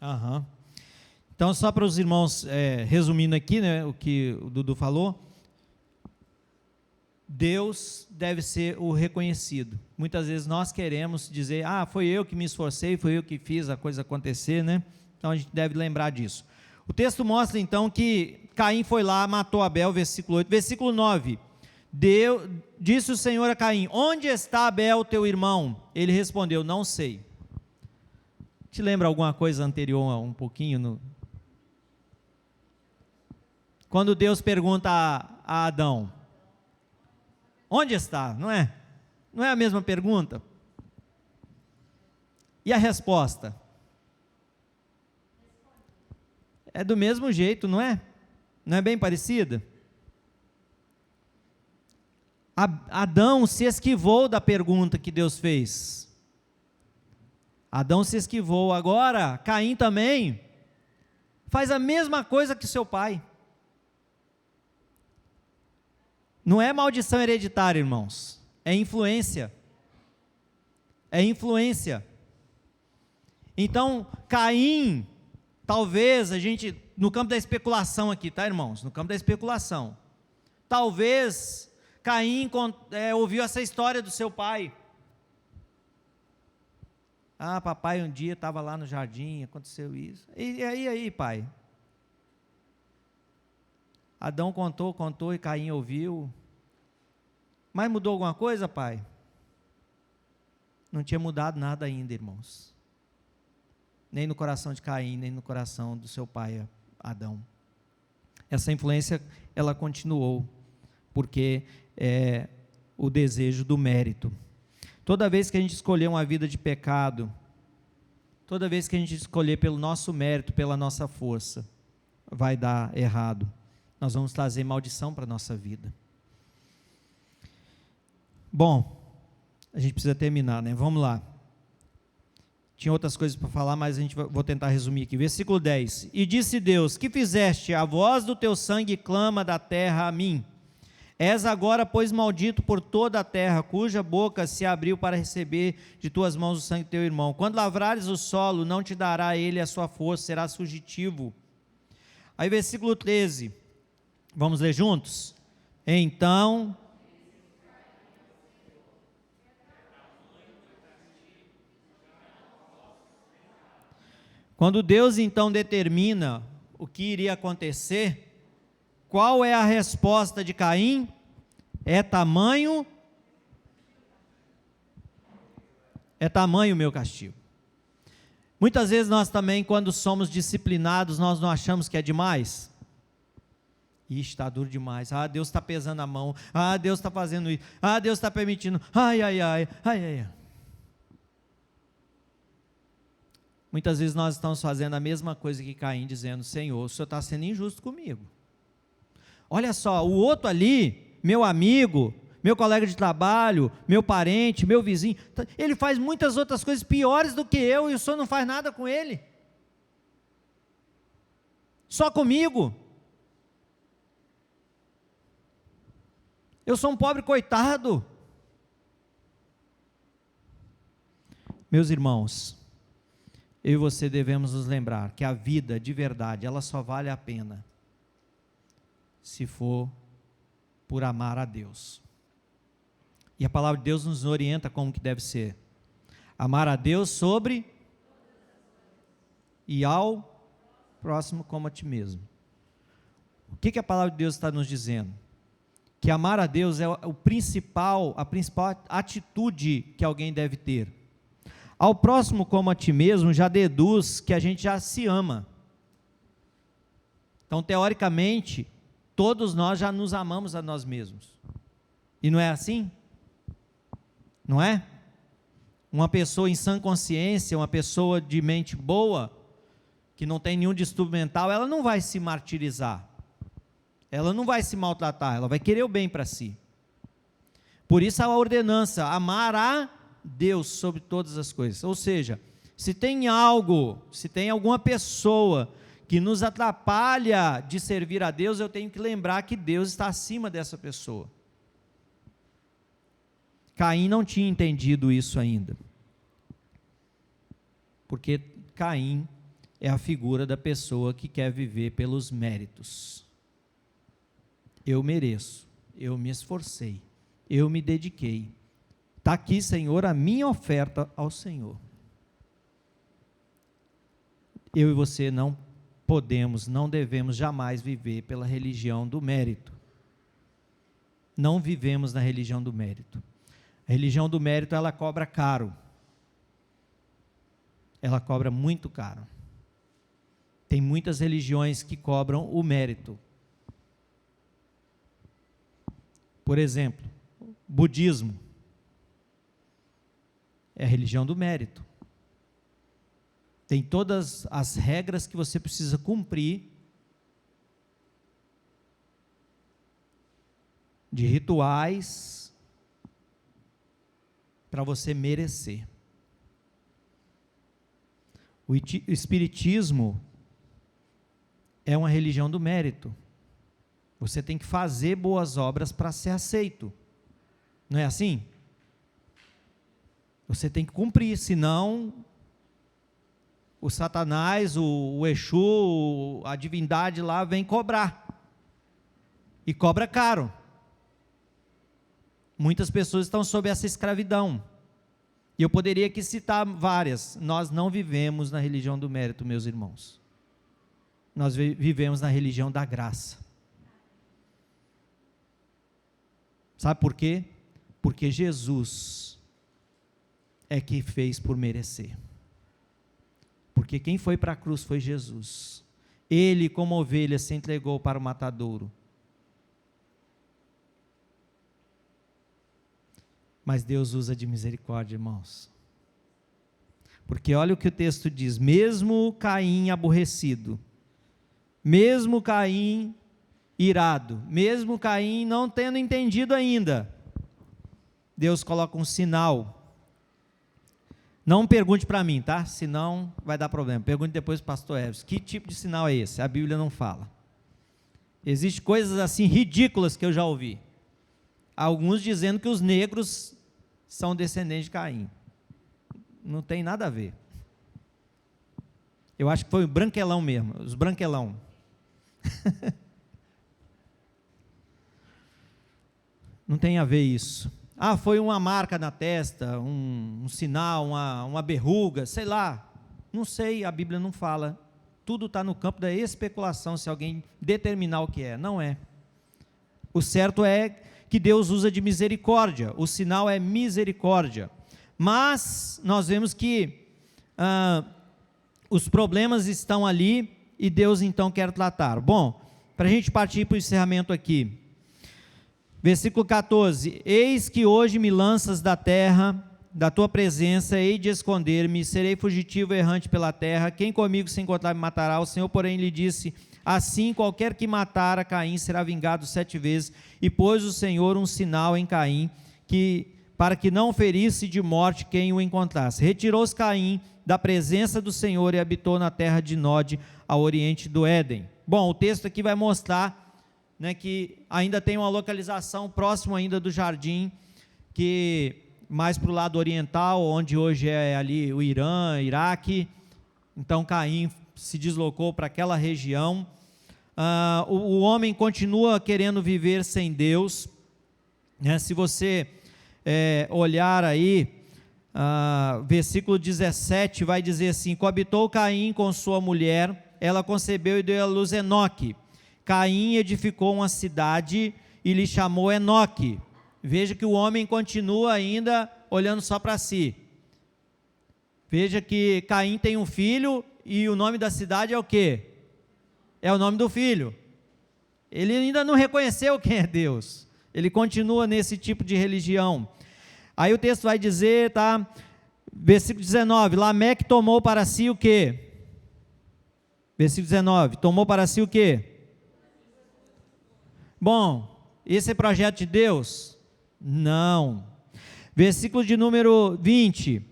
Aham. Então, só para os irmãos, resumindo aqui, né, o que o Dudu falou, Deus deve ser o reconhecido. Muitas vezes nós queremos dizer, foi eu que me esforcei, foi eu que fiz a coisa acontecer, né? Então a gente deve lembrar disso. O texto mostra então que Caim foi lá, matou Abel, versículo 8. Versículo 9, disse o Senhor a Caim, onde está Abel, teu irmão? Ele respondeu, não sei. Te lembra alguma coisa anterior, um pouquinho? Quando Deus pergunta a Adão, onde está? Não é? Não é a mesma pergunta? E a resposta? É do mesmo jeito, não é? Não é bem parecida? Adão se esquivou da pergunta que Deus fez. Adão se esquivou. Agora, Caim também faz a mesma coisa que seu pai. Não é maldição hereditária, irmãos. É influência. É influência. Então, Caim, talvez a gente, no campo da especulação aqui, tá, irmãos? No campo da especulação. Talvez Caim ouviu essa história do seu pai. Papai um dia estava lá no jardim, aconteceu isso. E aí, pai? Adão contou e Caim ouviu. Mas mudou alguma coisa, pai? Não tinha mudado nada ainda, irmãos. Nem no coração de Caim, nem no coração do seu pai, Adão. Essa influência, ela continuou, porque é o desejo do mérito. Toda vez que a gente escolher uma vida de pecado, toda vez que a gente escolher pelo nosso mérito, pela nossa força, vai dar errado. Nós vamos trazer maldição para a nossa vida. Bom, a gente precisa terminar, né? Vamos lá. Tinha outras coisas para falar, mas vou tentar resumir aqui. Versículo 10. E disse Deus, que fizeste? A voz do teu sangue clama da terra a mim. És agora, pois, maldito por toda a terra, cuja boca se abriu para receber de tuas mãos o sangue do teu irmão. Quando lavrares o solo, não te dará ele a sua força, serás fugitivo. Aí versículo 13. Vamos ler juntos? Então... Quando Deus então determina o que iria acontecer, qual é a resposta de Caim? É tamanho o meu castigo. Muitas vezes nós também, quando somos disciplinados, nós não achamos que é demais. Ixi, está duro demais. Deus está pesando a mão. Deus está fazendo isso. Deus está permitindo. Ai. Muitas vezes nós estamos fazendo a mesma coisa que Caim, dizendo, Senhor, o Senhor está sendo injusto comigo. Olha só, o outro ali, meu amigo, meu colega de trabalho, meu parente, meu vizinho, ele faz muitas outras coisas piores do que eu e o Senhor não faz nada com ele. Só comigo. Eu sou um pobre coitado. Meus irmãos, eu e você devemos nos lembrar que a vida de verdade, ela só vale a pena se for por amar a Deus. E a palavra de Deus nos orienta como que deve ser. Amar a Deus sobre e ao próximo como a ti mesmo. O que a palavra de Deus está nos dizendo? Que amar a Deus é a principal atitude que alguém deve ter. Ao próximo como a ti mesmo já deduz que a gente já se ama. Então, teoricamente, todos nós já nos amamos a nós mesmos. E não é assim? Não é? Uma pessoa em sã consciência, uma pessoa de mente boa, que não tem nenhum distúrbio mental, ela não vai se martirizar. Ela não vai se maltratar, ela vai querer o bem para si. Por isso a ordenança, amar a Deus sobre todas as coisas. Ou seja, se tem alguma pessoa que nos atrapalha de servir a Deus, eu tenho que lembrar que Deus está acima dessa pessoa. Caim não tinha entendido isso ainda. Porque Caim é a figura da pessoa que quer viver pelos méritos. Eu mereço, eu me esforcei, eu me dediquei. Está aqui, Senhor, a minha oferta ao Senhor. Eu e você não podemos, não devemos jamais viver pela religião do mérito. Não vivemos na religião do mérito. A religião do mérito, ela cobra caro. Ela cobra muito caro. Tem muitas religiões que cobram o mérito. Por exemplo, budismo é a religião do mérito. Tem todas as regras que você precisa cumprir, de rituais, para você merecer. O espiritismo é uma religião do mérito. Você tem que fazer boas obras para ser aceito. Não é assim? Você tem que cumprir, senão o Satanás, o Exu, a divindade lá vem cobrar. E cobra caro. Muitas pessoas estão sob essa escravidão. E eu poderia aqui citar várias. Nós não vivemos na religião do mérito, meus irmãos. Nós vivemos na religião da graça. Sabe por quê? Porque Jesus é que fez por merecer. Porque quem foi para a cruz foi Jesus. Ele, como ovelha, se entregou para o matadouro. Mas Deus usa de misericórdia, irmãos. Porque olha o que o texto diz: mesmo Caim aborrecido, mesmo Caim irado, mesmo Caim não tendo entendido ainda, Deus coloca um sinal. Não pergunte para mim, tá? Senão vai dar problema. Pergunte depois para o pastor Eves. Que tipo de sinal é esse? A Bíblia não fala. Existem coisas assim ridículas que eu já ouvi. Alguns dizendo que os negros são descendentes de Caim. Não tem nada a ver. Eu acho que foi o branquelão mesmo, os branquelão. Não tem a ver isso. Ah, foi uma marca na testa, um sinal, uma verruga, sei lá. Não sei, a Bíblia não fala. Tudo está no campo da especulação, se alguém determinar o que é. Não é. O certo é que Deus usa de misericórdia. O sinal é misericórdia. Mas nós vemos que os problemas estão ali e Deus então quer tratar. Bom, para a gente partir para o encerramento aqui. Versículo 14: eis que hoje me lanças da terra, da tua presença, hei de esconder-me, serei fugitivo errante pela terra, quem comigo se encontrar me matará. O Senhor, porém, lhe disse: assim qualquer que matar a Caim será vingado 7 vezes, e pôs o Senhor um sinal em Caim, para que não ferisse de morte quem o encontrasse. Retirou-se Caim da presença do Senhor e habitou na terra de Nod, ao oriente do Éden. Bom, o texto aqui vai mostrar, né, que ainda tem uma localização próximo ainda do jardim, que mais para o lado oriental, onde hoje é ali o Irã, Iraque. Então Caim se deslocou para aquela região. O homem continua querendo viver sem Deus, né? Se você olhar aí, versículo 17 vai dizer assim: coabitou Caim com sua mulher, ela concebeu e deu à luz Enoque. Caim edificou uma cidade e lhe chamou Enoque. Veja que o homem continua ainda olhando só para si. Veja que Caim tem um filho e o nome da cidade é o quê? É o nome do filho. Ele ainda não reconheceu quem é Deus. Ele continua nesse tipo de religião. Aí o texto vai dizer, tá? Versículo 19: Lameque tomou para si o quê? Versículo 19: tomou para si o quê? Bom, esse é projeto de Deus? Não. Versículo de número 20: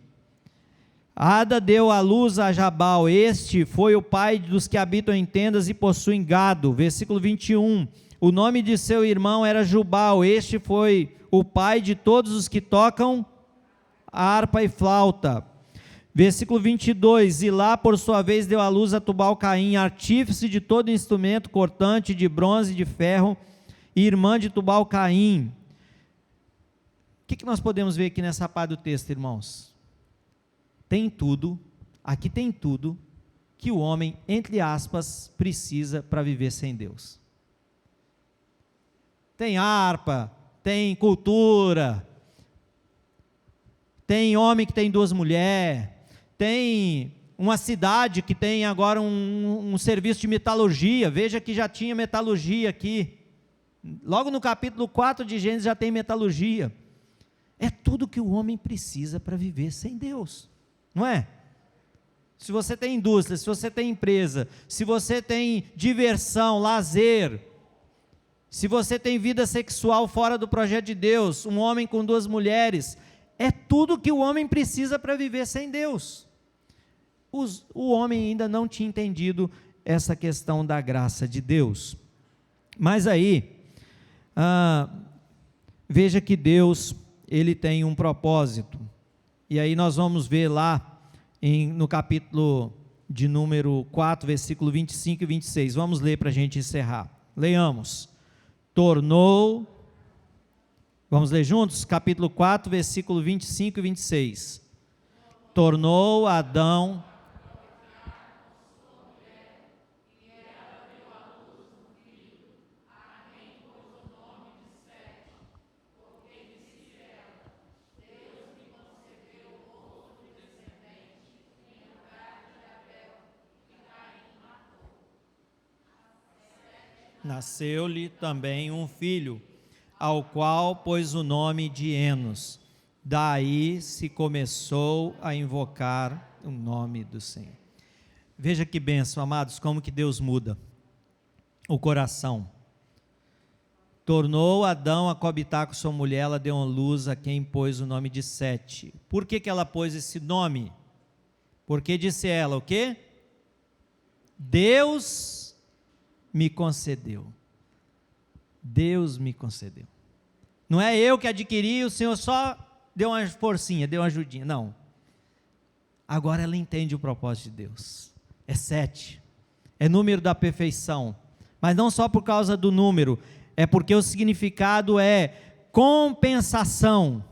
Ada deu à luz a Jabal, este foi o pai dos que habitam em tendas e possuem gado. Versículo 21: o nome de seu irmão era Jubal, este foi o pai de todos os que tocam harpa e flauta. Versículo 22, e lá por sua vez deu à luz a Tubal-Caim, artífice de todo instrumento cortante de bronze e de ferro, e irmã de Tubal-Caim. O que nós podemos ver aqui nessa parte do texto, irmãos? Tem tudo, aqui tem tudo, que o homem, entre aspas, precisa para viver sem Deus. Tem harpa, tem cultura, tem homem que tem 2 mulheres, tem uma cidade que tem agora um serviço de metalurgia. Veja que já tinha metalurgia aqui, logo no capítulo 4 de Gênesis já tem metalurgia. É tudo que o homem precisa para viver sem Deus, não é? Se você tem indústria, se você tem empresa, se você tem diversão, lazer, se você tem vida sexual fora do projeto de Deus, um homem com 2 mulheres, é tudo que o homem precisa para viver sem Deus. O homem ainda não tinha entendido essa questão da graça de Deus. Mas aí, veja que Deus, Ele tem um propósito. E aí nós vamos ver lá, no capítulo de número 4, versículo 25 e 26. Vamos ler para a gente encerrar. Leiamos. Vamos ler juntos? Capítulo 4, versículo 25 e 26. Tornou Adão... Nasceu-lhe também um filho, ao qual pôs o nome de Enos. Daí se começou a invocar o nome do Senhor. Veja que bênção, amados, como que Deus muda o coração. Tornou Adão a coabitar com sua mulher, ela deu uma luz a quem pôs o nome de Sete. Por que ela pôs esse nome? Porque disse ela, o quê? Deus me concedeu. Deus me concedeu. Não é eu que adquiri, o Senhor só deu uma forcinha, deu uma ajudinha. Não. Agora ela entende o propósito de Deus. É 7. É número da perfeição. Mas não só por causa do número, é porque o significado é compensação.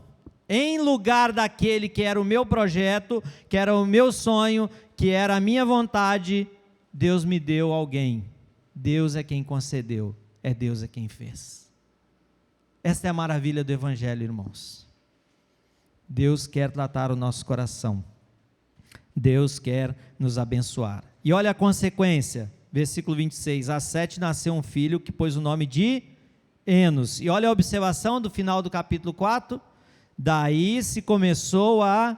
Em lugar daquele que era o meu projeto, que era o meu sonho, que era a minha vontade, Deus me deu alguém. Deus é quem concedeu, Deus é quem fez. Esta é a maravilha do Evangelho, irmãos. Deus quer tratar o nosso coração. Deus quer nos abençoar. E olha a consequência, versículo 26, a Sete nasceu um filho que pôs o nome de Enos. E olha a observação do final do capítulo 4, daí se começou a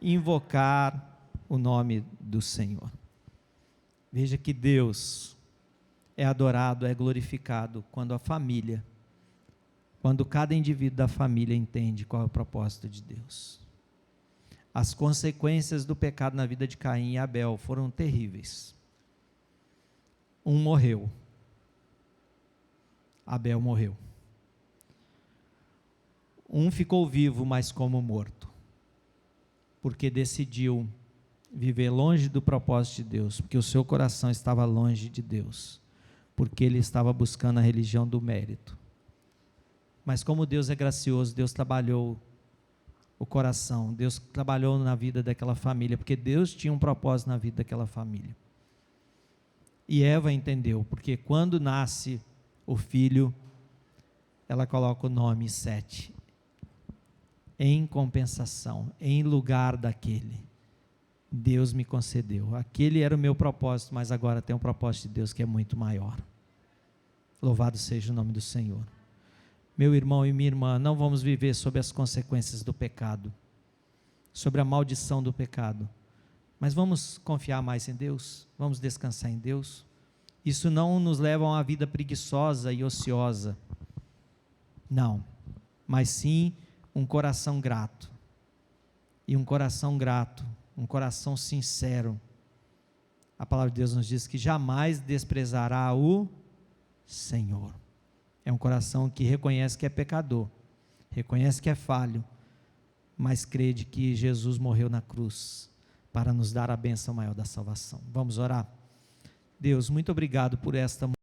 invocar o nome do Senhor. Veja que Deus é adorado, é glorificado quando a família, quando cada indivíduo da família entende qual é o propósito de Deus. As consequências do pecado na vida de Caim e Abel foram terríveis. Um morreu, Abel morreu. Um ficou vivo, mas como morto, porque decidiu viver longe do propósito de Deus, porque o seu coração estava longe de Deus, porque ele estava buscando a religião do mérito. Mas como Deus é gracioso, Deus trabalhou o coração, Deus trabalhou na vida daquela família, porque Deus tinha um propósito na vida daquela família. E Eva entendeu, porque quando nasce o filho, ela coloca o nome Sete, em compensação, em lugar daquele. Deus me concedeu. Aquele era o meu propósito, mas agora tem um propósito de Deus que é muito maior. Louvado seja o nome do Senhor. Meu irmão e minha irmã, não vamos viver sob as consequências do pecado, sobre a maldição do pecado, mas vamos confiar mais em Deus, vamos descansar em Deus. Isso não nos leva a uma vida preguiçosa e ociosa, não, mas sim um coração grato, e um coração grato, um coração sincero. A palavra de Deus nos diz que jamais desprezará o Senhor. É um coração que reconhece que é pecador, reconhece que é falho, mas crê de que Jesus morreu na cruz para nos dar a bênção maior da salvação. Vamos orar? Deus, muito obrigado por esta